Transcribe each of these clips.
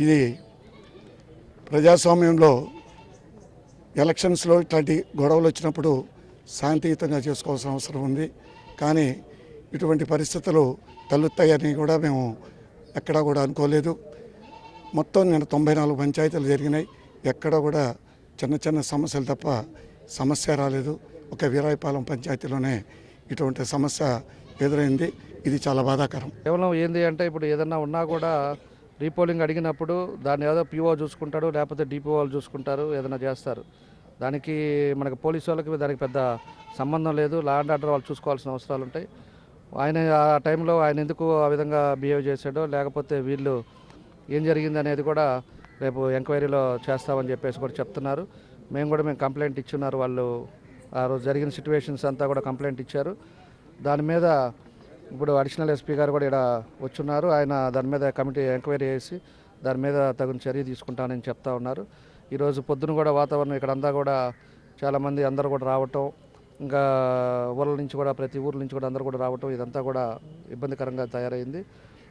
ఇది ప్రజాస్వామ్యంలో ఎలక్షన్స్లో ఇట్లాంటి గొడవలు వచ్చినప్పుడు శాంతియుతంగా చేసుకోవాల్సిన అవసరం ఉంది. కానీ ఇటువంటి పరిస్థితులు తలెత్తాయని కూడా మేము ఎక్కడా కూడా అనుకోలేదు. మొత్తం నేను 94 పంచాయతీలు జరిగినాయి. ఎక్కడ కూడా చిన్న చిన్న సమస్యలు తప్ప సమస్య రాలేదు. ఒక వీరాయపాలెం పంచాయతీలోనే ఇటువంటి సమస్య ఎదురైంది. ఇది చాలా బాధాకరం. కేవలం ఏంది అంటే ఇప్పుడు ఏదన్నా ఉన్నా కూడా రీపోలింగ్ అడిగినప్పుడు దాన్ని ఏదో పీఓ చూసుకుంటాడు, లేకపోతే డిపిఓ వాళ్ళు చూసుకుంటారు, ఏదైనా చేస్తారు. దానికి మనకి పోలీసు వాళ్ళకి దానికి పెద్ద సంబంధం లేదు. లా అండ్ ఆర్డర్ వాళ్ళు చూసుకోవాల్సిన అవసరాలు ఉంటాయి. ఆయన ఆ టైంలో ఆయన ఎందుకు ఆ విధంగా బిహేవ్ చేశాడో, లేకపోతే వీళ్ళు ఏం జరిగింది అనేది కూడా రేపు ఎంక్వైరీలో చేస్తామని చెప్పేసి కూడా చెప్తున్నారు. మేము కంప్లైంట్ ఇచ్చున్నారు. వాళ్ళు ఆ రోజు జరిగిన సిచ్యువేషన్స్ అంతా కూడా కంప్లైంట్ ఇచ్చారు. దాని మీద ఇప్పుడు అడిషనల్ ఎస్పీ గారు కూడా ఇక్కడ వచ్చున్నారు. ఆయన దాని మీద కమిటీ ఎంక్వైరీ చేసి దాని మీద తగిన చర్య తీసుకుంటానని చెప్తా ఉన్నారు. ఈరోజు పొద్దున కూడా వాతావరణం ఇక్కడ అంతా కూడా చాలామంది అందరూ కూడా రావటం, ఇంకా ఊళ్ళ నుంచి కూడా ప్రతి ఊర్ల నుంచి కూడా అందరూ కూడా రావటం, ఇదంతా కూడా ఇబ్బందికరంగా తయారైంది.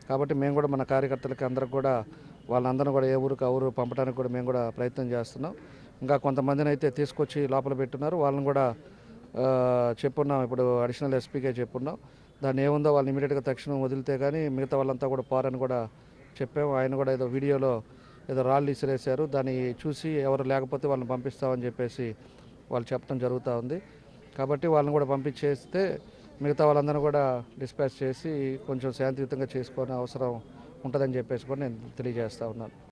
కాబట్టి మేము కూడా మన కార్యకర్తలకి అందరికి కూడా వాళ్ళందరూ కూడా ఏ ఊరికి ఆ ఊరు పంపడానికి కూడా మేము కూడా ప్రయత్నం చేస్తున్నాం. ఇంకా కొంతమందిని అయితే తీసుకొచ్చి లోపల పెట్టున్నారు. వాళ్ళని కూడా చెప్పున్నాం. ఇప్పుడు అడిషనల్ ఎస్పీకే చెప్పున్నాం. దాన్ని ఏముందో వాళ్ళని ఇమీడియట్గా తక్షణం వదిలితే కానీ మిగతా వాళ్ళంతా కూడా పోరని కూడా చెప్పాము. ఆయన కూడా ఏదో వీడియోలో ఏదో రాళ్ళు ఇసిరేశారు, దాన్ని చూసి ఎవరు లేకపోతే వాళ్ళని పంపిస్తామని చెప్పేసి వాళ్ళు చెప్పడం జరుగుతూ ఉంది. కాబట్టి వాళ్ళని కూడా పంపించేస్తే మిగతా వాళ్ళందరూ కూడా డిస్పాచ్ చేసి కొంచెం శాంతియుతంగా చేసుకునే అవసరం ఉంటుందని చెప్పేసి కూడా నేను తెలియజేస్తూ ఉన్నాను.